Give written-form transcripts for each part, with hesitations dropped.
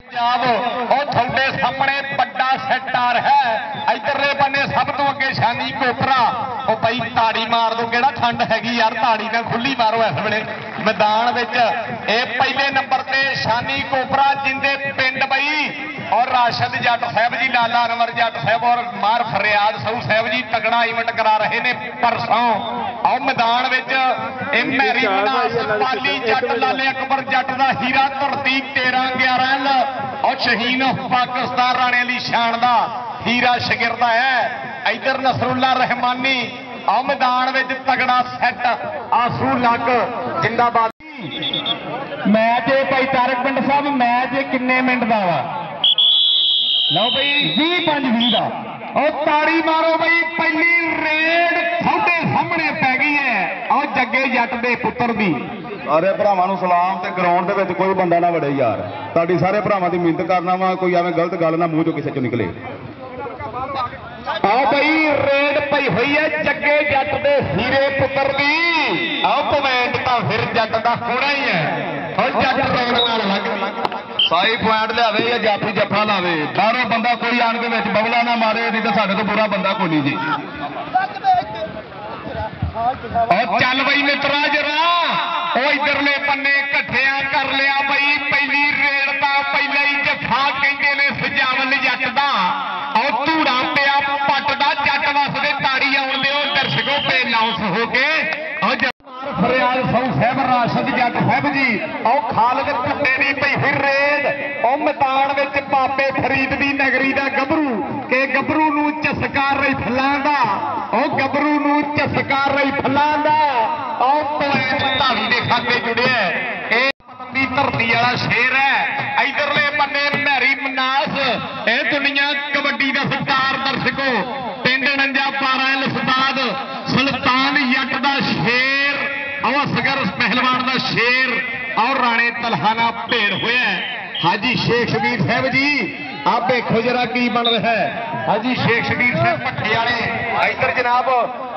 पंजाब थोड़े सामने बड़ा सेट आ रहा है। इधरले बन्ने सब तो अगे शानी कोपरा बई ताड़ी मार दो कि ठंड हैगी यार, ताड़ी ना खुली मारो इस वे मैदान पहले नंबर से शानी कोपरा जिंदे पिंड बई और राशद जट साहब जी, लाला अनवर जट साहब और मार फरियाद साहू साहब जी तगड़ा इवेंट करा रहे ने परसों। और मैदान मैरी पाली जट लाले अकबर जट का हीरा धरती 13-11 और शहीन पाकिस्तान राणे अली शान का हीरा शगिरद है। इधर नसरुल्ला रहमानी और मैदान तगड़ा सेट आंसू लग जिंदाबाद। मैच भाई तारक पिंड साहब, मैच किन्ने मिनट का वा? लो भाई 20-5-20 का। और ताड़ी मारो भाई, पहली रेड थोड़े सामने पै गई है और जगे जट दे पुत्र दी। सारे भरावां सलाम ते ग्राउंड दे कोई बंदा ना वड़े यार, ताड़ी सारे भरावां दी मिहनत करना वा, कोई एवं गलत गल ना मूँह चो किसी चो निकले। आओ भाई रेड पई हुई है जगे जट दे हीरे पुत्र दी। आओ पॉइंट तो फिर जट का होना ही है और जट रोड नाल लग साई पॉइंट लियावे या जाफी जफा लावे, बाहरों बंदा कोई आन के बबला ना मारे, नहीं तो साढ़े तो बुरा बंदा कोई नहीं जी। और चल बई मित्रा जरा इधरले पन्ने कट्ठिया कर लिया बई, पहली रेड का पहला ही जफा कहते ने सजावल जट का और धूड़ा पिया पट का जट वसदे ताड़ी आउण दिओ दर्शकों पे अनाउंस हो के फरियाद साहू साहब राशद जट साहब जी और खालद भुट्टे दी पई फिर रेड और मैदान बाबे फरीद दी नगरी का गभरू के गभरू नूं चस्का राइफलां दा और गभरू नूं चस्का राइफलां दा और धावी दे खाते जुड़े दी धरती वाला शेर है। इधरले बन्ने मैरी मनास ए दुनिया कबड्डी का स्टार दर्शकों पिंड नंजा पारा उस्ताद सुल्तान जट का शेर और असगर पहलवान का शेर और राणे तलहाना भेड़ होया हाजी शेख शबीर साहब जी। आप देखो जरा की बन रहा है हाजी शेख शबीर साहब भट्टे वाले। इधर जनाब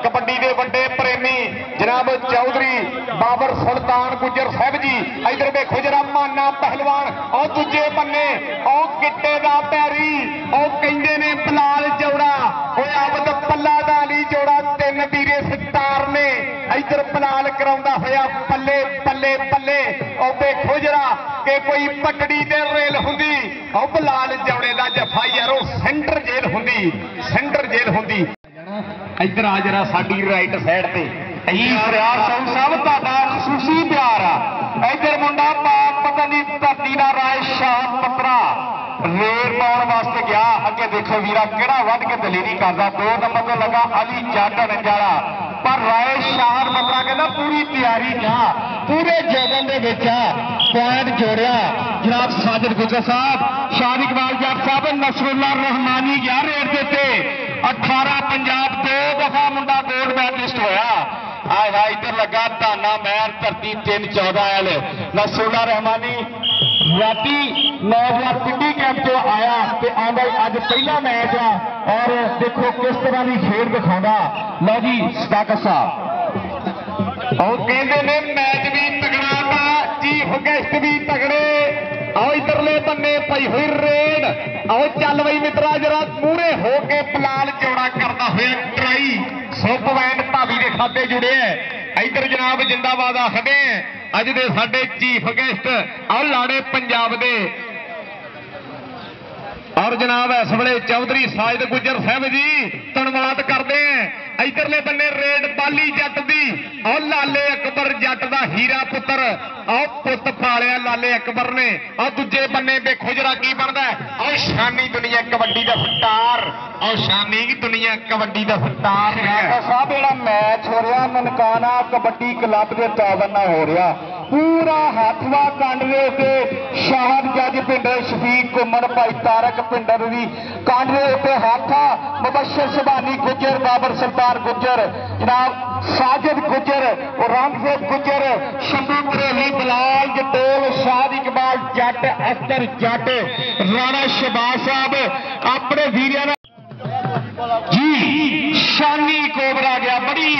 कबड्डी के बड़े प्रेमी जनाब चौधरी बाबर सुल्तान गुजर साहब जी। इधर देखो जरा माना पहलवान और दूजे बन्ने और गिट्टे का पैरी और कहते ने बलाल जोड़ा अब पल्ला दाली जोड़ा, तीन बीरे सितार ने इधर बलाल कराउंदा होया पल्ले पल्ले पल्ले। और देखो जरा कि कोई पटड़ी ते रेल हुंदी और बलाल जोड़े का जफा यारो सेंटर जेल हुंदी, सेंटर जेल हुंदी। इधर आ जरा साडी राइट साइड ते फरियाद साहू साहब तुहाडा खसूसी प्यार आ। इधर मुंडा पाक पता नहीं धरती दा राय शाह पत्रा रेर पाउण वास्ते गया। अगे देखो वीरा किहड़ा वध के दलेरी करदा, 2 नंबर तो लगा अली जट नंजारा पर राय शाह पत्रा कहना पूरी तैयारी था, पूरे जगन दे विच पॉइंट जोड़िया। जनाब साजिद गुजर साहब, शाह इकबाल जट साहब, नसरुल्ला रहमानी गया रेड देते 18 पंजाब 2 दफा मुंडा गोल्ड मैडलिस्ट होया। आया इधर लगा दाना मैर धरती 3-14 नसरुल्ला रहमानी राती 9 पिंडी कैंप तो आया तो आंदा अज पहला मैच आ और देखो किस तरह की खेल दिखाता। लो जी स्टाकर साहब और कहते ने मैच भी तगड़ा था, चीफ गेस्ट भी तगड़े और इधरले बन्ने पई हुई रेड और चल बई मित्रा जरा मूरे हो के बलाल चौड़ा करता हुआ ट्राई 100 पॉइंट भावी के खाते जुड़े है। इधर जनाब जिंदाबाद आखदे अज दे साडे चीफ गेस्ट और लाड़े पंजाब दे और जनाब इस वे चौधरी साजिद गुजर साहब जी धन्यवाद करते हैं। इधरले बन्ने रेड पाली जट दी और लाले अकबर जट का हीरा पुत्र और पुत पालिया लाले अकबर ने और दूजे बन्ने देखो जरा की बनता है और शानी दुनिया कबड्डी का स्टार और शानी की दुनिया कबड्डी का स्टार साहब। जो मैच हो रहा ननकाना कबड्डी क्लब के चौवन हो रहा पूरा हाथवा कंड के उत्ते शाहद जज पिंड शफीक कुमर भाई तारक पिंडर भी कंड के उत्ते हाथा मुबशर शबानी गुजर बाबर सरदार गुजर जनाब साजिद गुजर और रंगसेठ गुजर शंभू बरेली बलाल जटोल शाह इकबाल जट अख्तर जट राणा शहबाज साहब अपने वीरिया जी शानी कोबरा गया बड़ी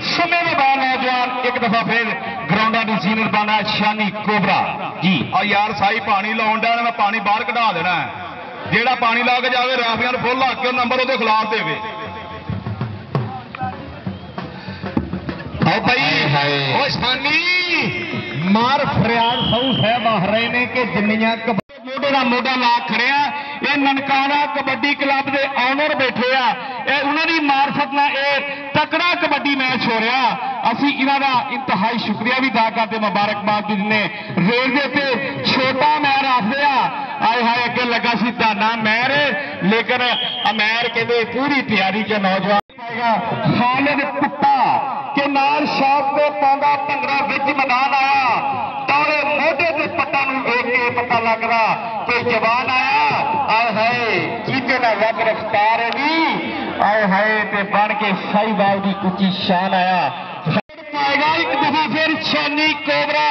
समय के बाद नौजवान एक दफा फिर ग्राउंडा की सीनियर बना शानी कोबरा जी। ਆ ਯਾਰ ਸਾਈ ਪਾਣੀ ਲਾਉਣ ਦਾ ਮੈਂ ਪਾਣੀ ਬਾਹਰ ਕਢਾ ਦੇਣਾ ਹੈ। ਜਿਹੜਾ ਪਾਣੀ ਲਾ ਕੇ ਜਾਵੇ ਰੈਫਰੀਆਂ ਨੂੰ ਫੁੱਲ ਲਾ ਕੇ ਨੰਬਰ ਉਹਦੇ ਖਿਲਾਫ ਦੇਵੇ। आओ भाई ओ शानी मार फरियाद साहू साहब आ रहे ने कि जिन्नियां मोढे का मोढा ला खड़िया ये ननकाना कबड्डी क्लब के ऑनर बैठे आ उन्होंने मार्फत नाल तकड़ा कबड्डी मैच हो रहा। असी इन्हां दा इंतहाई शुक्रिया भी अदा करते मुबारकबाद जिन्हें रेल के छोटा मैर आखदे आए हाय अगे लगा सी दाना मैर लेकिन अमैर कहते पूरी तैयारी के नौजवान खालिद पुट्टा के नाल शौक को पांदा भंगड़ा विच मैदान आया तौले मोढे के पट्टा देख के पता लगदा कोई जवान आया आए हाय जीते ना रब रफ्तार है जी आए हाय ते बन के साहिवाल की कुची शान आया पाएगा एक दफा फिर शानी कोबरा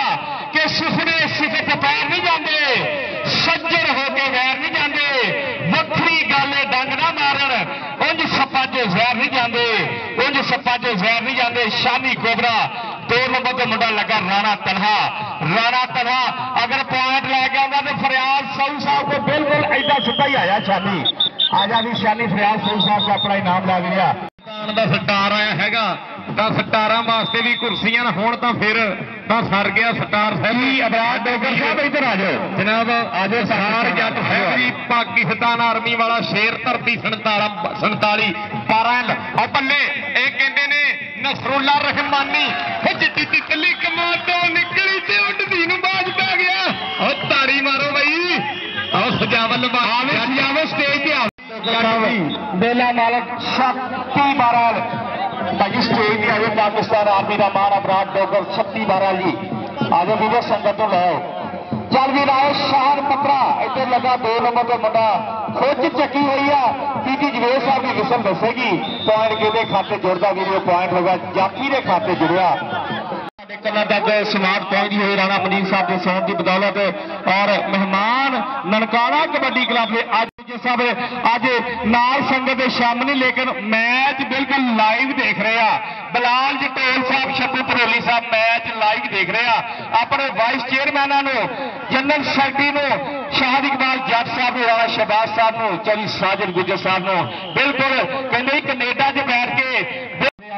के सुफने सिफत पैर नहीं जाते सज्जर होके वैर नहीं जाते वक्री गाले डंग ना मारन उंज सप्पा चो जहर नहीं जाते उंज सप्पा चो जहर नहीं जाते। शानी कोबरा 2 नंबर का मुंडा लगा राणा तनहा अगर पॉइंट लैके आता तो फरियाद साहू साहब को बिल्कुल ऐसा सीधा ही आया शानी आजा भी शानी फरियाद साहू साहब को अपना इनाम ला गया ਦਾ ਸਟਾਰ ਆਇਆ ਹੈਗਾ ਤਾਂ ਸਟਾਰਾਂ ਵਾਸਤੇ ਵੀ ਕੁਰਸੀਆਂ ਹੋਣ ਤਾਂ ਫਿਰ ਤਾਂ ਸਰ ਗਿਆ ਸਟਾਰ ਸਾਹਿਬ ਜੀ ਅਬਰਾਜ ਡੋਗਰ ਸਾਹਿਬ ਇੱਧਰ ਆ ਜਾਓ ਜਨਾਬ ਆਜੋ ਸਟਾਰ ਜੱਟ ਸਾਹਿਬ ਜੀ ਪਾਕਿਸਤਾਨ ਆਰਮੀ ਵਾਲਾ ਸ਼ੇਰ ਧਰਤੀ 47 12 ਆ ਬੱਲੇ ਇਹ ਕਹਿੰਦੇ ਨੇ ਨਸਰੁੱਲਾ ਰਹਿਮਾਨੀ ਜਿੱਤੀ ਤਿੱਤਲੀ ਕਮਾਦੋਂ ਨਿਕਲੀ ਤੇ ਉੱਡਦੀ ਨੂੰ ਬਾਜ ਪੈ ਗਿਆ ਉਹ ਤਾੜੀ ਮਾਰੋ ਬਈ ਆਓ ਸਜਾਵਲ आवे स्टेज पे बेला मालक शक्ति बहरहाल भाई स्टेज पे आए पाकिस्तान आर्मी का मान अपराध डोगर शक्ति बहरहाल जी आज विजय संगत तो लाओ चल भी लाओ शान पत्रा इधर लगा 2 नंबर का मुंडा खुच चकी हुई है पीटी जवेद साहब की विसल दसेगी पॉइंट कि खाते जुड़ता वीडियो पॉइंट होगा जाफी के खाते जुड़िया कला तक समाज पहुंची हुई राणा मजीद साहब के सौन की बदौलत और मेहमान ननकाना कबड्डी क्लब के अज साहब अज नाल संगत शामिल नहीं लेकिन मैच बिल्कुल लाइव देख रहे हैं। बलाल जटोल साहब शब्बू भरोली साहब मैच लाइव देख रहे हैं अपने वाइस चेयरमैनों जनरल सैकटरी शाहद इकबाल जट साहब राणा शहबाज साहब चौधरी साजिद गुजर साहब बिल्कुल कहते कनेडा च बैठ के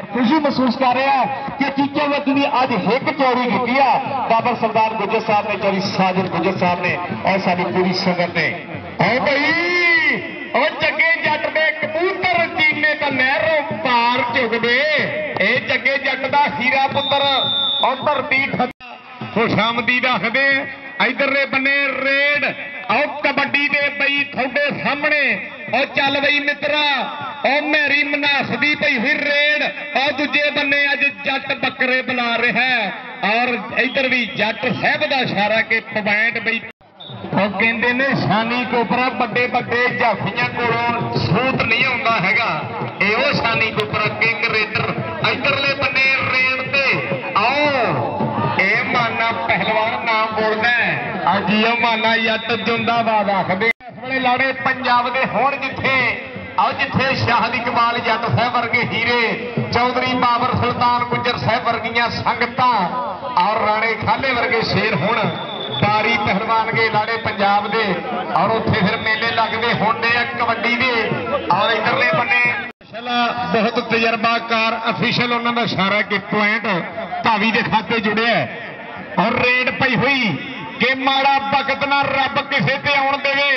खुशी महसूस कर रहे हैं कि टीके वक्त भी अज हिक चोरी की है बाबर सरदार गुजर साहब ने चौधरी साजिद गुजर साहब ने और सारी पूरी संगत ने और भाई और जगे जट दे कबूतर चीने तो नहरों पार झुकदे ए जगे जट दा हीरा पुत्र और धरती खुशामदी रखदे इधरले बने रेड आओ कबड्डी दे बई थोड़े सामने और चल बई मित्रा और मेरी मनासदी पई हुई रेड और दूजे बने अज जट बकरे बुला रहा है और इधर भी जट साहब का इशारा के पॉइंट बई और कहते ने शानी कोबरा बड़े बड़े जाफियां कोलों सूत नहीं आता हैगा एहो शानी कोबरा किंग रेडर इधरले बने रेड ते आओ ए माना पहलवान नाम बोलना है अजियो माना जट जिंदाबाद आखदे इस वेले लाड़े पंजाब दे होण जिथे आओ जिथे शाहद इकबाल जट साहब वर्गे हीरे चौधरी बाबर सुल्तान गुजर साहब वर्गियां संगतां और राणे खाले वर्गे शेर होण बारी पहलवान के लाड़े पंजाब दे और उत्थे फिर मेले लगते होंगे कबड्डी दे और इधरले बने बहुत तजर्बाकार अफिशियल उन्होंने इशारा कि पॉइंट धावी के खाते जुड़े और रेड पई हुई कि माड़ा वक्त ना रब किसी ते आउण देवे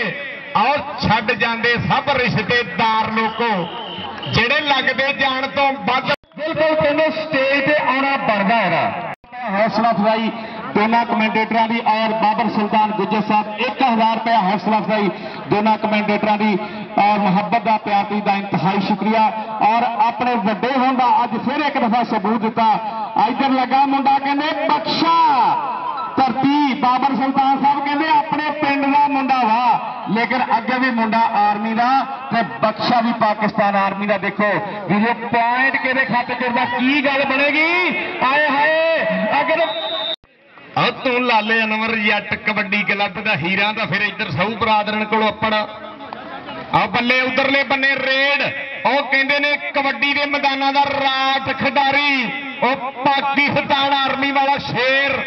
और छड्ड जांदे सब रिश्तेदार लोगों जेड़े लगते जान तो वध बिल्कुल कहने स्टेज पे आना बनता है हौसला अफजाई दोनों कमेंटेटरों की और बाबर सुल्तान गुजर साहब 1000 रुपया हौसला अफजाई दोनों कमेंटेटरों की और मुहब्बत का प्यार का इंतहाई शुक्रिया और अपने वड्डे होने का अज फिर एक दफा सबूत दिता इधर लगा मुंडा कहने बख्शा धरती बाबर सुल्तान साहब कहते अपने पिंड का मुंडा वा लेकिन अगे भी मुंडा आर्मी का ते बख्शा भी पाकिस्तान आर्मी का देखो जो पॉइंट के खाते जुड़ता की गल बनेगी आए हाय अगर तू लाले अनवर जट कबड्डी क्लब का हीरा तो फिर इधर सहू बरादरन को अपना आ बल्ले उधरले बने रेड ਉਹ ਕਹਿੰਦੇ ਨੇ ਕਬੱਡੀ ਦੇ ਮੈਦਾਨਾਂ ਦਾ ਰਾਜ ਖਿਡਾਰੀ, ਉਹ ਪਾਕਿਸਤਾਨ ਆਰਮੀ ਵਾਲਾ ਸ਼ੇਰ।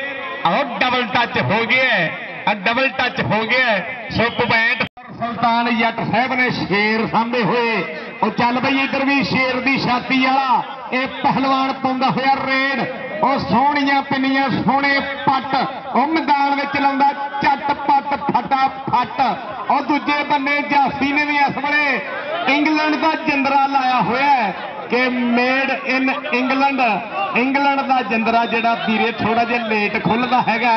ਆਹ ਡਬਲ ਟੱਚ ਹੋ ਗਿਆ, ਡਬਲ ਟੱਚ ਹੋ ਗਿਆ। ਸੋ ਪੁਆਇੰਟ ਸੁਲਤਾਨ ਜੱਟ ਸਾਹਿਬ ਨੇ ਸ਼ੇਰ ਸਾਹਮਣੇ ਹੋਏ। ਉਹ ਚੱਲ ਬਈ ਇੱਧਰ ਵੀ ਸ਼ੇਰ ਦੀ ਛਾਤੀ ਵਾਲਾ ਇਹ ਪਹਿਲਵਾਨ ਪਾਉਂਦਾ ਹੋਇਆ ਰੇਡ। ਉਹ ਸੋਹਣੀਆਂ ਪਿੰਨੀਆਂ ਸੋਹਣੇ ਪੱਟ, ਉਹ ਮੈਦਾਨ ਵਿੱਚ ਲਾਉਂਦਾ ਝੱਟ ਪੱਟ ਫਟਾ ਫੱਟ। ਉਹ ਦੂਜੇ ਬੰਨੇ ਜਾਸੀ ਨੇ ਵੀ ਇਸ ਵੇਲੇ ਇੰਗਲੈਂਡ ਦਾ ਜਿੰਦਰਾ ਲਾਇਆ ਹੋਇਆ ਕਿ ਮੇਡ ਇਨ ਇੰਗਲੈਂਡ। ਇੰਗਲੈਂਡ ਦਾ ਜਿੰਦਰਾ ਜਿਹੜਾ ਵੀਰੇ ਥੋੜਾ ਜਿਹਾ ਲੇਟ ਖੁੱਲਦਾ ਹੈਗਾ।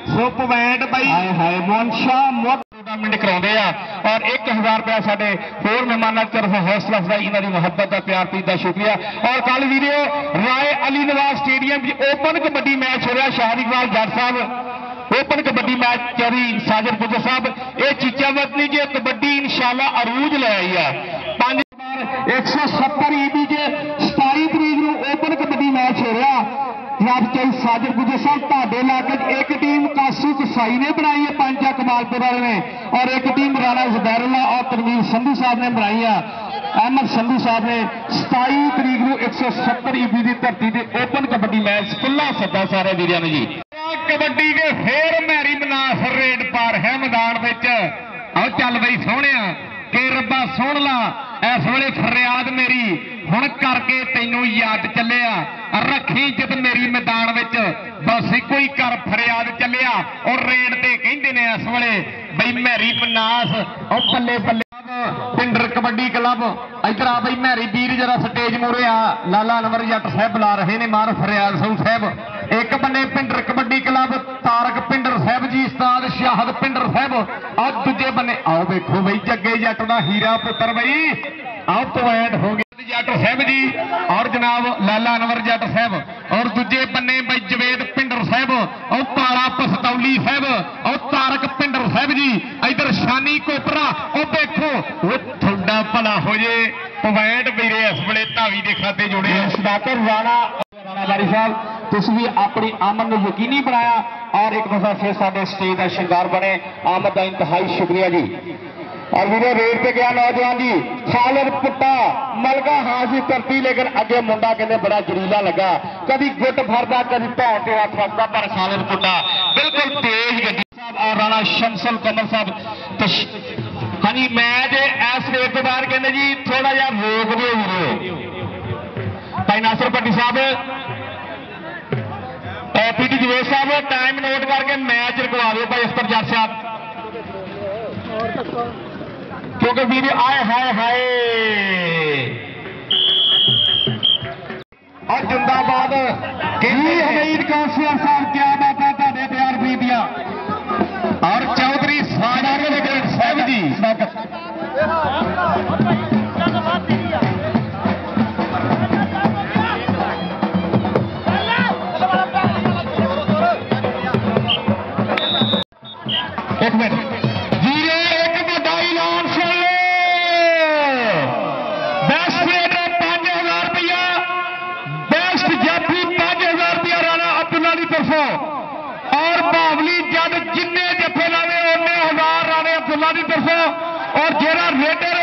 ਸੋ ਪੁਆਇੰਟ ਬਾਈ ਹਾਏ ਹਾਏ ਮਨਸ਼ਾ ਟੂਰਨਾਮੈਂਟ ਕਰਾਉਂਦੇ ਆ ਔਰ 1000 ਰੁਪਇਆ ਸਾਡੇ ਹੋਰ ਮਹਿਮਾਨਾਂ ਤਰਫ ਹੌਸਲਾ ਅਫਜ਼ਾਈ, ਇਹਨਾਂ ਦੀ ਮੁਹੱਬਤ ਦਾ ਪਿਆਰ ਪ੍ਰੀਤ ਦਾ ਸ਼ੁਕਰੀਆ। ਔਰ ਕੱਲ ਵੀਡੀਓ ਰਾਏ ਅਲੀ ਨਵਾਜ਼ ਸਟੇਡੀਅਮ ਵਿੱਚ ਓਪਨ ਕਬੱਡੀ ਮੈਚ ਹੋ ਰਿਹਾ। ਸ਼ਾਹਦ ਇਕਬਾਲ ਜੱਟ ਸਾਹਿਬ ਓਪਨ ਕਬੱਡੀ ਮੈਚ ਚੌਧਰੀ ਸਾਜਰ ਪੁੱਜਰ ਸਾਹਿਬ, ਇਹ ਚੀਚਾ ਵਤਨੀ ਜੇ ਕਬੱਡੀ ਇਨਸ਼ਾਅੱਲਾ ਅਰੂਜ ਲੈ ਆਈ ਆ। 170 EB ਜੇ 27 ਤਰੀਕ ਨੂੰ ਓਪਨ ਕਬੱਡੀ ਮੈਚ ਹੋ ਰਿਹਾ। ਜਨਾਬ ਚੌਧਰੀ ਸਾਜਰ ਪੁੱਜਰ ਸਾਹਿਬ ਤੁਹਾਡੇ ਇਲਾਕੇ 'ਚ ਇੱਕ ਟੀਮ ਕਾਸੂ ਕਸਾਈ ਨੇ ਬਣਾਈ ਹੈ, ਪੰਜਾ ਕਮਾਲਪੁਰ ਵਾਲੇ ਨੇ, ਔਰ ਇੱਕ ਟੀਮ ਰਾਣਾ ਜ਼ਬੈਰੁल्ला और ਤਨਵੀਰ ਸੰਧੂ ਸਾਹਿਬ ਨੇ ਬਣਾਈ ਆ। ਅਹਿਮਦ ਸੰਧੂ ਸਾਹਿਬ ਨੇ 27 ਤਰੀਕ ਨੂੰ 170 EB ਦੀ ਧਰਤੀ ਤੇ ਓਪਨ ਕਬੱਡੀ ਮੈਚ ਖੁੱਲਾ ਸੱਦਾ ਸਾਰੇ ਵੀਰਾਂ ਨੂੰ ਜੀ। ਕਬੱਡੀ ਦੇ ਫੇਰ ਮੈਰੀ ਮਨਾਸ ਰੇਡ ਪਾਰ ਹੈ ਮੈਦਾਨ ਵਿੱਚ। ਆਓ ਚੱਲ ਬਈ ਸੋਹਣਿਆ ਕਿ ਰੱਬਾ ਸੁਣ ਲਾ ਇਸ ਵੇਲੇ ਫਰਿਆਦ ਮੇਰੀ ਹੁਣ ਕਰਕੇ ਤੈਨੂੰ ਯਾਦ ਚੱਲਿਆ। ਰੱਖੀ ਜਦ ਮੇਰੀ ਮੈਦਾਨ ਵਿੱਚ ਬਸ ਇੱਕੋ ਹੀ ਕਰ ਫਰਿਆਦ ਚੱਲਿਆ। ਔਰ ਰੇਡ ਤੇ ਕਹਿੰਦੇ ਨੇ ਇਸ ਵੇਲੇ ਬਈ ਮੈਰੀ ਮਨਾਸ। ਉਹ ਬੱਲੇ ਬੱਲੇ ਪਿੰਡਰ ਕਬੱਡੀ ਕਲੱਬ ਇੱਧਰ ਆ ਬਈ ਮੈਰੀ ਵੀਰ ਜਰਾ ਸਟੇਜ ਮੂਹਰੇ ਆ। ਲਾਲਾ ਅਨਵਰ ਜੱਟ ਸਾਹਿਬ ਬੁਲਾ ਰਹੇ ਨੇ ਮਾਰ ਫਰਿਆਦ ਸਹੂ ਸਾਹਿਬ। ਇੱਕ ਬੰਨੇ ਪਿੰਡਰ ਕਬੱਡੀ ਕਲੱਬ ਤਾਰਕ ਪਿੰਡਰ ਸਾਹਿਬ ਜੀ, ਉਸਤਾਦ ਸ਼ਾਹਦ ਪਿੰਡਰ ਸਾਹਿਬ। ਆ ਦੂਜੇ ਬੰਨੇ ਆਓ ਵੇਖੋ ਬਈ ਜੱਗੇ ਜੱਟ ਦਾ ਹੀਰਾ ਪੁੱਤਰ ਬਈ। ਆਓ ਪੁਆਇੰਟ ਹੋ ਗਏ ਜੱਟ ਸਾਹਿਬ ਜੀ ਔਰ ਜਨਾਬ ਲਾਲਾ ਅਨਵਰ ਜੱਟ ਸਾਹਿਬ। ਔਰ ਦੂਜੇ ਬੰਨੇ ਬਈ ਜਵੇਦ ਪਿੰਡਰ ਸਾਹਿਬ, ਉਹ ਕਾਲਾ ਪਸਤੌਲੀ ਸਾਹਿਬ, ਉਹ ਤਾਰਕ ਪਿੰਡਰ ਸਾਹਿਬ ਜੀ। ਇਧਰ ਸ਼ਾਨੀ ਕੋਪਰਾ, ਉਹ ਵੇਖੋ ਉਹ ਤੁਹਾਡਾ ਭਲਾ ਹੋ ਜੇ। ਪੁਆਇੰਟ ਵੀਰੇ ਇਸ ਵੇਲੇ ਧਾਵੀ ਦੇ ਖਾਤੇ ਜੁੜੇ ਸਦਾਕਰ ਰਾਣਾ ਬਾਰੀ ਸਾਹਿਬ, ਤੁਸੀਂ ਵੀ ਆਪਣੀ ਆਮਦ ਨੂੰ ਯਕੀਨੀ ਬਣਾਇਆ ਔਰ ਇੱਕ ਦਫਾ ਫਿਰ ਸਾਡੇ ਸਟੇਜ ਦਾ ਸ਼ਿੰਗਾਰ ਬਣੇ। ਆਮਦ ਦਾ ਇੰਤਹਾਈ ਸ਼ੁਕਰੀਆ ਜੀ। और वीडियो रेड पे गया नौजवान जी खालिद पुट्टा मलगा हाजी धरती, लेकिन अगे मुंडा कहते बड़ा जरीला लगा, कभी गुट भरदा कभी भैन से हाथ रखता, पर खालिद पुट्टा बिल्कुल तेज गड्डी साहब और राणा शमसल कमल साहब। हाँ जी मैच इस रेट के बाद कहते जी थोड़ा जहा रोक दो वीरो। भाई नासिर भट्टी साहब, पीटी जवेद साहब टाइम नोट करके मैच रुकवा दो भाई अख्तर जट साहब, क्योंकि वीडियो आए हाय हाय और जिंदाबाद हमीद कौंसलर साहब, क्या बात है ਤੁਹਾਡੇ प्यार प्रीतिया और चौधरी साजर साहब जी। एक मिनट और बावली जद जिन्ने जफे लावे उन्ने 1000 राणे अब्दुल्ला की तरफों और जेड़ा रेडर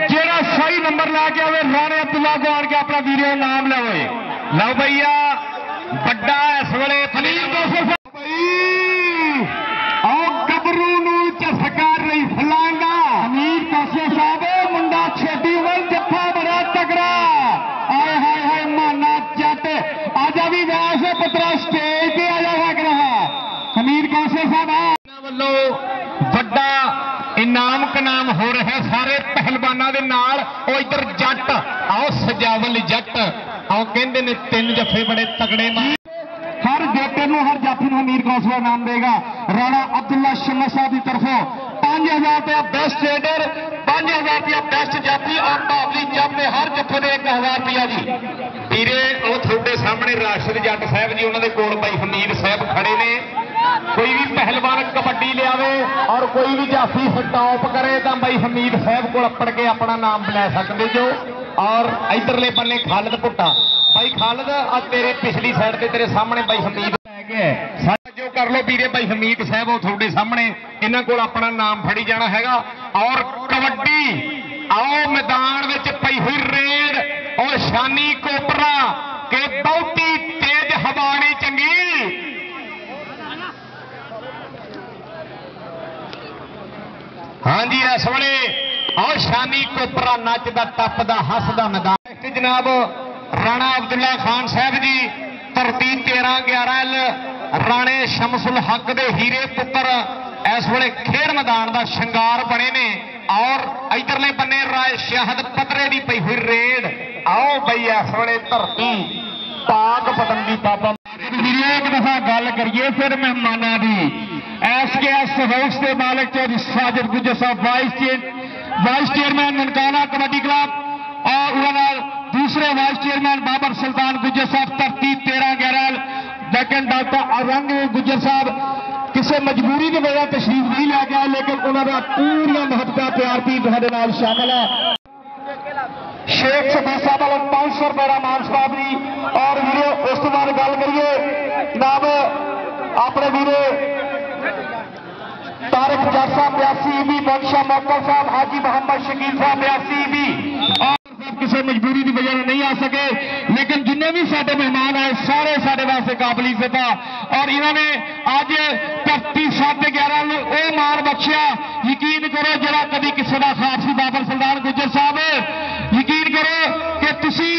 जेड़ा सही नंबर लैके आवे राणे अब्दुल्ला को आके अपना वीडियो नाम लवे। लो भैया बड़ा इस वेले फलील गबरू झसका रही फलांगा हमीद कौशल साहब मुंडा छोटी उमर जफा बड़ा तगड़ा। आए हाय हाय माना जट आजा भी वैस पुत्रा स्टेज पे आजा लग रहा हमीद कौशल साहब वालों बड़ा इनाम कनाम हो रहा सारे पहलवाना दे नाल। ओ इधर जट आओ सजावल जट आओ कहते ने 3 जफे बड़े तगड़े हर बेटे ਨੂੰ हर जाफी ਨੂੰ हमीद कौशल नाम देगा। राणा अब्दुल्ला शम्मा साहब की तरफों 5000 रुपया बेस्ट रेडर, 5000 रुपया बेस्ट जाफी और बावली जब में हर जफे ने 1000 रुपया जी। ਵੀਰੇ ਉਹ ਤੁਹਾਡੇ ਸਾਹਮਣੇ ਰਾਸ਼ਦ ਜੱਟ ਸਾਹਿਬ ਜੀ, ਉਹਨਾਂ ਦੇ ਕੋਲ ਭਾਈ ਹਮੀਦ ਸਾਹਿਬ ਖੜੇ ਨੇ। ਕੋਈ ਵੀ ਪਹਿਲਵਾਨ ਕਬੱਡੀ ਲਿਆਵੇ ਔਰ ਕੋਈ ਵੀ ਜਾਫੀ ਸਟਾਪ ਕਰੇ ਤਾਂ ਭਾਈ ਹਮੀਦ ਸਾਹਿਬ ਕੋਲ ਅੱਪੜ ਕੇ ਆਪਣਾ ਨਾਮ ਲੈ ਸਕਦੇ ਜੋ। ਔਰ ਇਧਰਲੇ ਬੰਨੇ ਖਾਲਿਦ ਪੁੱਟਾ, ਭਾਈ ਖਾਲਿਦ ਆ ਤੇਰੇ ਪਿਛਲੀ ਸਾਈਡ ਤੇ ਤੇਰੇ ਸਾਹਮਣੇ ਭਾਈ ਹਮੀਦ ਲੈ ਗਿਆ ਜੋ ਕਰ ਲੋ ਵੀਰੇ। ਭਾਈ ਹਮੀਦ ਸਾਹਿਬ ਉਹ ਤੁਹਾਡੇ ਸਾਹਮਣੇ, ਇਹਨਾਂ ਕੋਲ ਆਪਣਾ ਨਾਮ ਫੜੀ ਜਾਣਾ ਹੈਗਾ। ਔਰ ਕਬੱਡੀ आओ मैदान में पई हुई रेड और शानी कोबरा के बहुती तेज हवा नहीं चंगी। हाँ जी इस वे आओ शानी कोबरा नचदा टपदा हसदा मैदान जनाब राणा अब्दुल्ला खान साहब जी धरती 13-11 राणे शमसुल हक दे हीरे पुत्र इस वे खेड मैदान का शिंगार बने ने। और इधरले बन्ने राय शहद पतरे की पई हुई रेड। आओ बई इस वे धरती पाक पतन की बाबा एक दफा गल करिए फिर मेहमाना की। SKS हाउस के मालिक चौधरी साजिद गुज्जर साहब vice chairman Nankana kabaddi club और दूसरे वाइस चेयरमैन बाबर सुल्तान गुज्जर साहब धरती 13-11 लेकिन डॉक्टर अरंग गुज्जर साहब किसी मजबूरी की वजह तशरीफ नहीं लैके आए लेकिन उन्होंने पूरी महत्ता प्यार भी तुहाडे शामिल है। शेख सफी साहब वालों 500 रुपए का मान सभापति और वीरे उस बाद गल करिए नाम अपने वीरे तारिक जट साहब 82 भी बख्शा मोकल साहब हाजी मोहम्मद शकील साहब 82 भी और किसी मजबूरी की वजह नहीं आ सके लेकिन जिन्ने भी साडे मेहमान आए सारे साडे वास्ते काबिल इज्जत और इन्होंने अज धरती 11:30 वो मान बख्शिया। यकीन करो जरा कभी किसी का खास ही बाबर सुल्तान गुज्जर साहब यकीन करो कि तुसी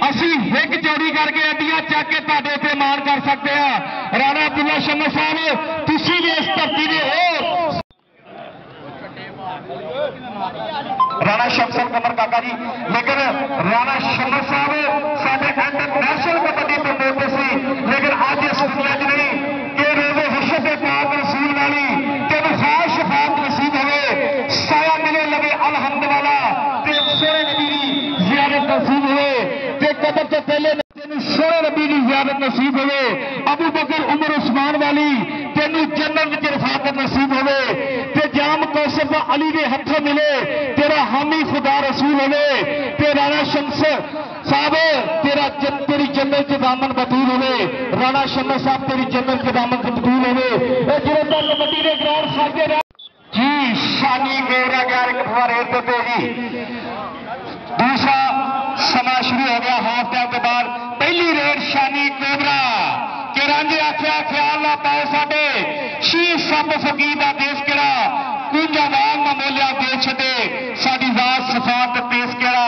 असी हिग चौड़ी करके अड्डियां चक के तुहाडे ते मान कर सकते हैं। राणा अब्दुल्ला शम्मा साहब तुसी भी इस धरती दे हो। राणा शमसल कमर काका जी लेकिन राणा शमर साहब साडे इंटरनेशनल कबड्डी प्रमोटर से लेकिन आज इस दुनिया च नहीं कि रोज़े हुशत पाक रसूल वाली तेन खास शफात नसीब होवे साया मिले लगे अलहमद वाला ते सोने नबी की ज़ियारत नसीब होवे ते कदर तो पहले तेन सोने नबी की ज़ियारत नसीब होवे अबू बकर उमर उस्मान वाली तेन जन्नत विच रफाकत नसीब होवे ते जाम कौसर दा अली दे हथों मिले तेरा हामी खुदा रसूल होवे ते राणा शम्स साहब तेरी जन्नत के दामन बतूल होवे। राणा शम्स साहब तेरी जन्नत के दामन बतूल होवे। जिरता कबड्डी के ग्राउंड साजे जी शानी गोरा ग्यार कठवारे तो जी दूसरा समा शुरू हो गया हाफ टाइम के बाद पहली रेड शानी कोबरा के रांझे आख्या ख्याल ना पाओ साडे शीर सब फकीर का देश केड़ा कुंजा वांग ममोलिया दे छे साडी जात सफात पेश केड़ा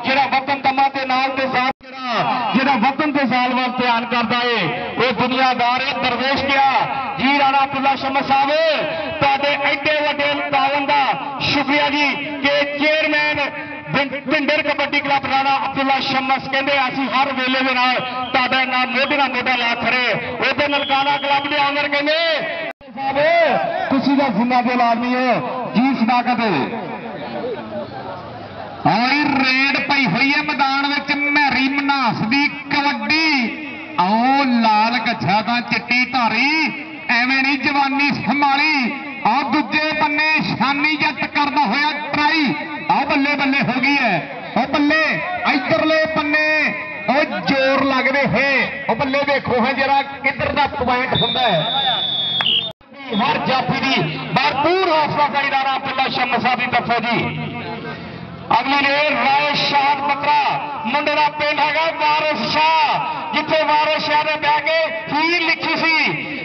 जेड़ा वतन तमा के नाल ते जात केड़ा जेड़ा वतन ते जाल वाल ध्यान करदा है वो दुनियादार है दरवेश क्या जी। राणा अब्दुल्ला शम्मा साहब तुहाडे एडे वड्डे तावन दा शुक्रिया जी कि चेयरमैन भिंडर कबड्डी क्लब राणा अब्दुल्ला शम्मस कहते असी हर वेले दे नाल तुहाडा नाम मोढे नाल मोढा ला खड़े उधर ननकाना क्लब के ऑनर कहते तुसी दा जिन्ना दिल आदमी हो जी सदाकत और रेड पई हुई है मैदान में मैरी मनास दी कबड्डी। आओ लाल गच्छा दा चिट्टी धारी एवें नहीं जवानी संभाली। और दूजे बन्ने शानी जट करदा होया ट्राई आ बल्ले बल्ले हो गई है ओ बल्ले इधरले बन्ने ओ जोर लगदे है ओ बल्ले देखो है जरा किधर दा पॉइंट हुंदा है। हर जाफी की भरपूर हौसला करी राणा अब्दुल्ला शम्मा साहब की तरफों जी। अगली रेल राय शाह पत्रा मुंडे का पिंड है वारिस शाह जिथे वारिस शाह ने बह के हीर लिखी सी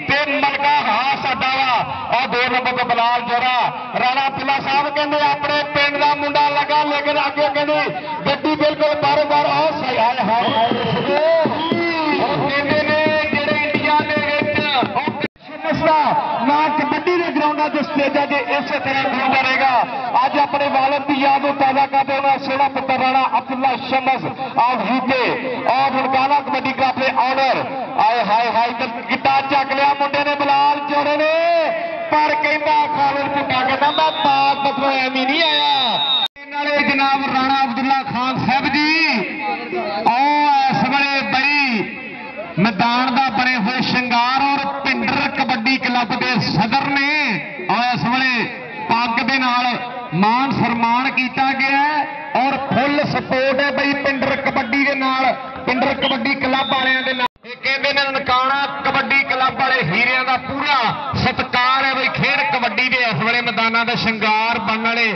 ते मलका हास अड्डा वा और 2 नंबर को बलाल जोरा। राणा अब्दुल्ला साहब कहते अपने पिंड का मुंडा लगा लेकिन अगे कहते गड्डी बिल्कुल बारो बार ना कबड्डी के ग्राउंडा के स्टेजा से इस तरह घूमता रहेगा। अज अपने वालद की याद ताजा करते हुए सोना पुत्र राणा अब्दुल्ला शम्स ऑफ यूके और ननकाना कबड्डी क्लब के ऑनर आए हाय हाय गिटार चक लिया मुंडे ने बलाल जोड़े ने पर कहता खालिद पुट्टा कहता मैं पाक मतलब एवं नहीं आया। जनाब राणा अब्दुल्ला खान साहब जी इस बड़े बई मैदान का बने हुए शिंगार और पिंडर कबड्डी क्लब के सदर ने इस वे पग के नाल मान सम्मान किया गया और फुल सपोर्ट है बई पिंडर कबड्डी के नाल पिंडर कबड्डी क्लब वालियां दे नाल कहते हैं ननकाना कबड्डी क्लब वाले हीरिया का पूरा सत्कार है बई खेड कबड्डी ਕਬੱਡੀ ਦੇ ਇਸ ਵੇਲੇ ਮੈਦਾਨਾਂ ਦਾ ਸ਼ਿੰਗਾਰ ਬਣਨ ਵਾਲੇ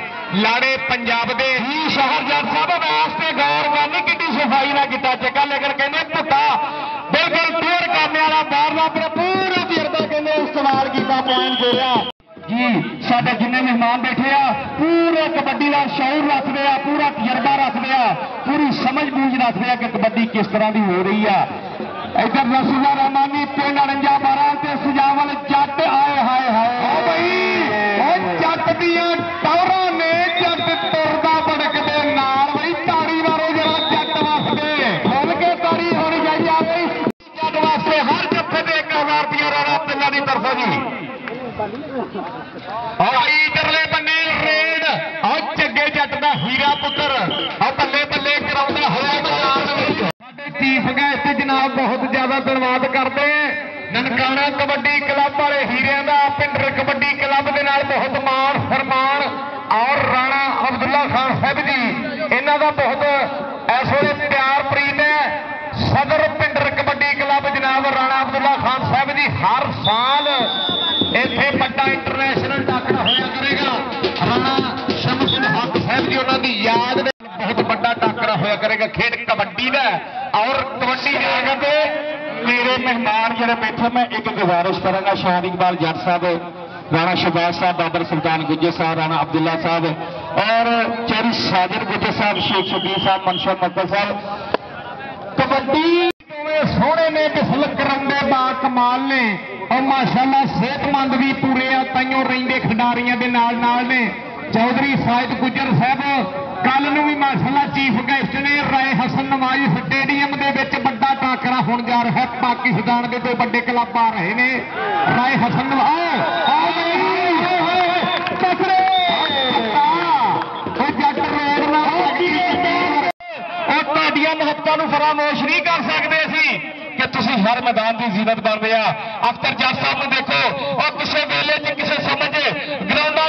ਲਾੜੇ ਪੰਜਾਬ ਦੇ ਹੀ ਸ਼ਹਿਰ ਜੱਟ ਸਾਹਿਬ ਵਾਸਤੇ ਗੌਰ ਕਰਨੀ ਕਿੰਨੀ ਸਫਾਈ ਨਾਲ ਕੀਤਾ ਚੱਕਾ ਲੇਕਿਨ ਕਹਿੰਦੇ ਪੁੱਤਾ ਬਿਲਕੁਲ ਟੂਰ ਕਰਨੇ ਵਾਲਾ ਬਾਹਰਲਾ ਪੂਰਾ ਤਜਰਬਾ ਕਹਿੰਦੇ ਇਸਤੇਮਾਲ ਕੀਤਾ ਪੁਆਇੰਟ ਜੋੜਿਆ ਜੀ। ਸਾਡੇ ਜਿੰਨੇ ਮਹਿਮਾਨ ਬੈਠੇ ਆ ਪੂਰੇ ਕਬੱਡੀ ਦਾ ਸ਼ੌਰ ਰੱਖਦੇ ਆ, ਪੂਰਾ ਤਜਰਬਾ ਰੱਖਦੇ ਆ, ਪੂਰੀ ਸਮਝ ਬੂਝ ਰੱਖਦੇ ਆ ਕਿ ਕਬੱਡੀ ਕਿਸ ਤਰ੍ਹਾਂ ਦੀ ਹੋ ਰਹੀ ਆ। इधर रसूला रहमानी पिंड 49 ते सजावल जट आए हाय हाय भाई जट दियां टौरां ने जट तुरदा बड़कदे नाल बई ताड़ी मारो जरा जट वास्ते खुल के ताड़ी होनी चाहिए बई जट वास्ते हर जत्थे ते 1000 रुपया राणा पिंडां दी तरफों जी। और इधरले बन्ने रेड और जग्गे जट दा हीरा पुत्र और बल्ले बल्ले कराउंदा होया मैदान विच चीफ गेस्ट जनाब बहुत ज्यादा धन्यवाद करते हैं ननकाना कबड्डी क्लब वाले हीरिया का पिंडर कबड्डी क्लब के नाल बहुत मान फरमान और राणा अब्दुल्ला खान साहब जी इन्हों का बहुत इस वे प्यार प्रीत है। सदर पिंडर कबड्डी क्लब जनाब राणा अब्दुल्ला खान साहब जी हर साल इत्थे बड़ा इंटरनेशनल टाकरा होया करेगा। राणा शमस हक साहब जी उन्होंने याद में बहुत बड़ा टाकरा होया करेगा खेड कबड्डी का। और कबड्डी जाकर मेरे मेहमान जरा बैठे मैं एक गुजारिश करूंगा शाह इकबाल जट साहब, राणा शहबाज साहब, बाबर सुल्तान गुज्जर साहब, राणा अब्दुल्ला साहब और चौधरी साजिद गुज्जर साहब, शेख शबीर साहब, मनशर मक्कल साहब कबड्डी सोहने ने बिसल करंदे बा कमाल ने और माशाअल्लाह सेहतमंद भी पूरे आ ताइयों रहिंदे खिडारियां दे नाल ने। चौधरी साजिद गुज्जर साहब कल भी माशाअल्लाह चीफ गेस्ट ने राय हसन नवाज स्टेडियम के बड़ा टाकरा होने जा रहा है। पाकिस्तान के दो बड़े क्लब आ रहे हैं राय हसन महत्ता फरामोश नहीं कर सकते कि तुम हर मैदान की जीनत बन रहे हो। अख्तर जट साहब ने देखो और किसी वेले किसी समय ग्राउंडा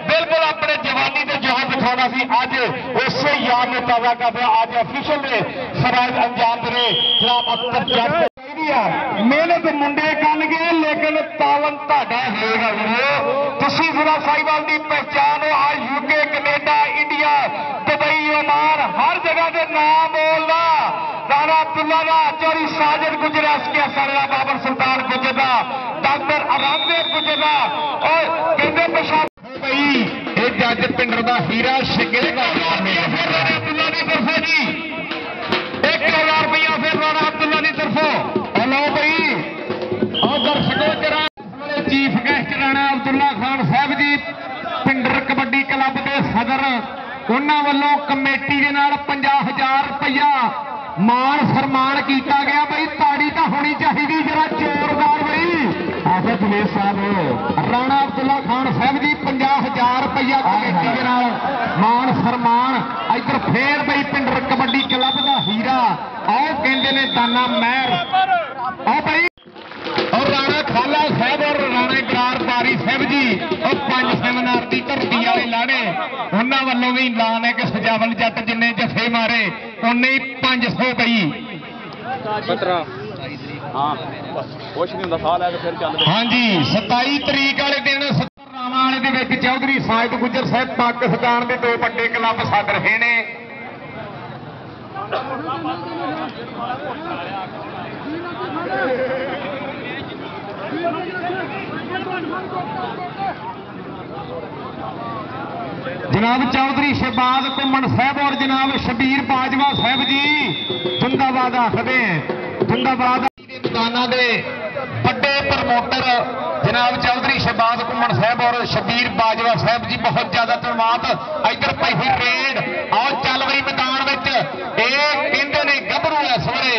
बिल्कुल अपने जवानी के जोहर दिखाना सी अज उसे याद में ताजा कर रहा। अज ऑफिशियल ने फराज अंजाम दे जनाब अख्तर जट मेहनत मुंडे करनगे लेकिन तावन तुहाडा होगा। तुसीं जिला साहिवाल की पहचान हो। आज UK Canada India Dubai Oman हर जगह के नाम बोलना राणा अब्दुल्ला का, चौधरी साजिद गुज्जर एसके सरला, बाबर सुल्तान गुज्जर का, डॉक्टर अरामदेव गुज्जर का और कहते पेशाब जज पिंडर का हीरा शिगे राणा अब्दुल्ला की तरफों जी 1000 रुपया फिर राणा अब्दुल्ला की तरफों। हेलो भाई और दर्शकों जरा चीफ गेस्ट राणा अब्दुल्ला खान साहब जी पिंडर कबड्डी क्लब के सदर उन्होंने वालों कमेटी के नाल 50,000 रुपया मान सन्मान किया गया। भाई ताड़ी तो होनी चाहिए जरा जोरदार भाई आफत दिनेश साहब राणा अब्दुल्ला खान साहब जी 50,000 रुपया कमेटी के नाल मान सन्मान। इधर फिर भाई पिंडर कबड्डी क्लब का हीरा आओ कहते ने दाना महर आओ भाई और राणा खाला साहब और राणा इकरार बारी साहब जी और 5 सेमिनार की धरती वाले लाने उन्होंने वालों भी ऐलान है कि सजावल जट जिन्ने जफे मारे उन्ने ही 500 पई। हाँ जी 27 तरीक वाले दिन रावां वाले चौधरी साजिद गुज्जर साहब पाकिस्तान के 2 बड़े क्लब सद रहे ने। जनाब चौधरी शहबाज घुमन साहब और जनाब शबीर बाजवा साहब जी जिंदाबाद आखते हैं। जिंदाबाद मैदाना के बड़े प्रमोटर जनाब चौधरी शहबाज घुमन साहब और शबीर बाजवा साहब जी बहुत ज्यादा धन्यवाद। इधर पई हुई रेड और चल रही मैदान में कहते ने गभरू इस वे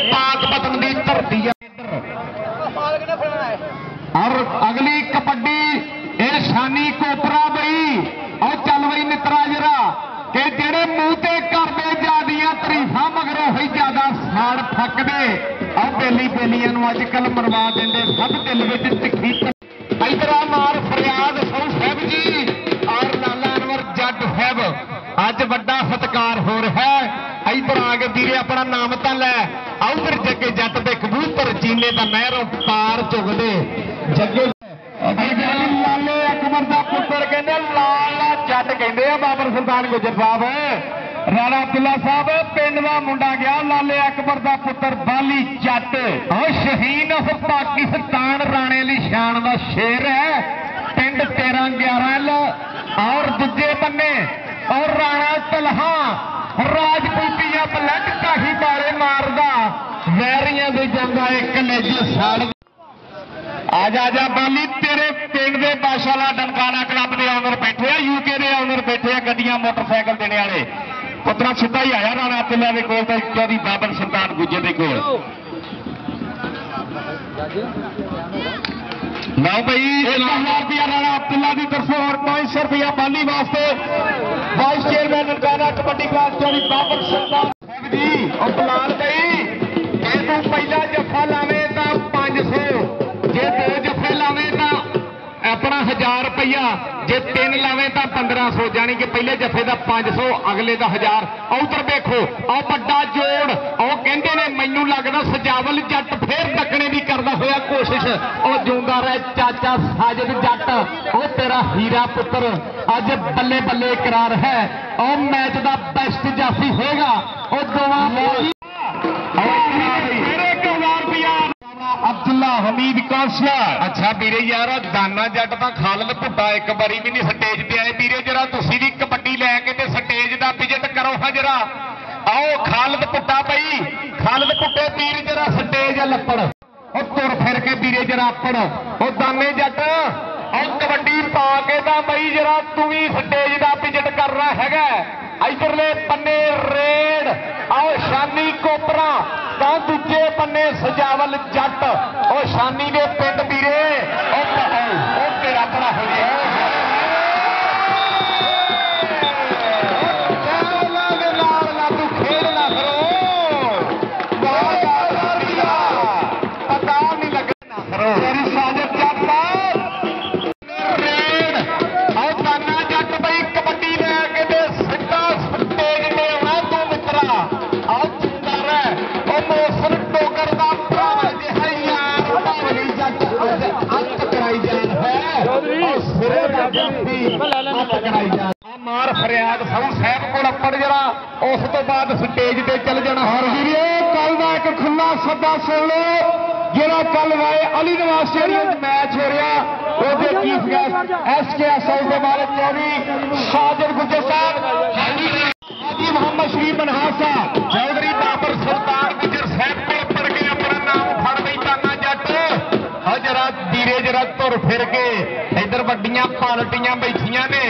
पाक पतन की धरती और अगली कबड्डी ये शानी कोपरा बई और चल बई मित्रा जरा कि जेड़े मुंह ते करदे ज्यादियां तरीफा मगर ही ज्यादा साड़ फकदे और बेली बेलियां अजकल मरवा देंगे सब दिल में तिखी। इधर मार फरियाद सौ साहब जी और लाला अनवर जट साहब अज बड़ा सत्कार हो रहा है। इधर आके वीरे अपना नाम तो लै उधर जगे जट के कबूतर चीने का नहरों पार चुगदे जगे सुल्तान गुजर साहब राणा अब्दुल्ला साहब पिंड दा मुंडा गया लाले अकबर दा पुत्र बाली जट और शहीन ऑफ पाकिस्तान राणे दी शान दा शेर है पिंड 13-11 और दूजे बन्ने और राणा तलहा राजपूतिया पलट काही बारे मारदा वैरियां दी जंगा एक कलेज साड़ आजा बाली तेरे पिंड दे बाशाला डंकाना क्लब दे ऑनर बैठे आ यूके दे ऑनर बैठे आ गड्डियां मोटरसाइकिल देने वाले पुत्रा सीधा ही आया राणा अब्दुल्ला के कोल तो चौधरी बाबर सुल्तान गुज्जर के कोल लो भाई 1000 रुपया राणा अब्दुल्ला की तरफों और 500 रुपया बाली वास्ते vice chairman Nankana kabaddi class Chaudhry Babar Sultan ji और बिलाल भाई जे तू पहला जफा लावे तो 500 जे 2 जफे लावे तो अपना 1000 रुपया जे 3 लावे तो 1500 जानी कि पहले जफे का 500 अगले का 1000 उधर देखो और बड़ा जोड़ और कहते ने मैनू लगता सजावल जट फिर डकने की करता होया कोशिश और जिंदा रहे चाचा साजिद जट और तेरा हीरा पुत्र अज बल्ले बल्ले करार है और मैच का बेस्ट जाफी होगा और दोवां अब्दुल्ला हमीद कौंसलर अच्छा वीरे यार दाना जट तो खालद भुट्टा एक बारी भी नहीं स्टेज पे आए वीरे जरा तुसी भी कबड्डी लैके ते स्टेज का विजिट करो हाँ जरा आओ खालद भुट्टा भाई खालद भुट्टे वीर जरा स्टेज लपड़ और तुर फिर के वीरे जरा अपड़ और दाने जट और कबड्डी पा के दा भाई जरा तू भी स्टेज का विजिट कर रहा है इधरले पन्ने रेड आओ शानी कोपरा तो दूजे पन्ने सजावल जट और शानी दे पिंड वीरे तेरा बड़ा हो गया तू खेलना पता नहीं लगना तेरी साजिद जट रेड और दाना जट भाई कबड्डी लैके सीधा स्टेज पे आना तू मित्रा आओ चिंता रह और मौसम टोकर का भरा जिहा यार बावली जट अंत कराई जान है और सिरे का जंपी अंत कराई जान मार फरियाद साहू साहब को अपड़ जरा उस तो बाद स्टेज पे चल जाना हर वीरे कल का एक खुला सदा सुन लो जरा कल वाए अली नवाज स्टेडियम मैच हो रहा ਉਹਦੇ ਚੀਫ ਗੈਸਟ SKSL ਦੇ ਬਾਰੇ ਚੌਧਰੀ ਸਾਜਿਦ ਗੁੱਜਰ ਸਾਹਿਬ ਹਾਜੀ ਮੁਹੰਮਦ ਸ਼ਰੀਫ ਬਨਹਾਸਾ ਚੌਧਰੀ ਬਾਬਰ ਸੁਲਤਾਨ ਗੁੱਜਰ ਸਾਹਿਬ ਕੋਲ ਪੜ ਕੇ ਆਪਣਾ ਨਾਮ ਫੜ ਬਈ ਤਾਨਾ ਜੱਟ ਜਰਾ ਵੀਰੇ ਜਰਾ ਤੁਰ ਫਿਰ ਕੇ ਇਧਰ ਵੱਡੀਆਂ ਪਾਰਟੀਆਂ ਬੈਠੀਆਂ ਨੇ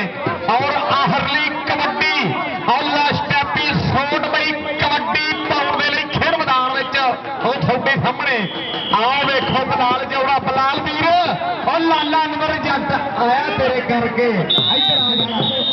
ਔਰ ਆਖਰਲੀ ਕਬੱਡੀ ਔਲਾ ਸਟੈਪੀ ਸੋਟ ਬਈ ਕਬੱਡੀ ਪਾਉਣ ਦੇ ਲਈ ਖੇਡ ਮੈਦਾਨ ਵਿੱਚ ਉਹ ਤੁਹਾਡੇ ਸਾਹਮਣੇ ਆਹ ਵੇਖੋ ਬਲਾਲ ਜੋੜਾ ਬਲਾਲ ਵੀਰ और लाला अनवर जट आया तेरे करके इधर आ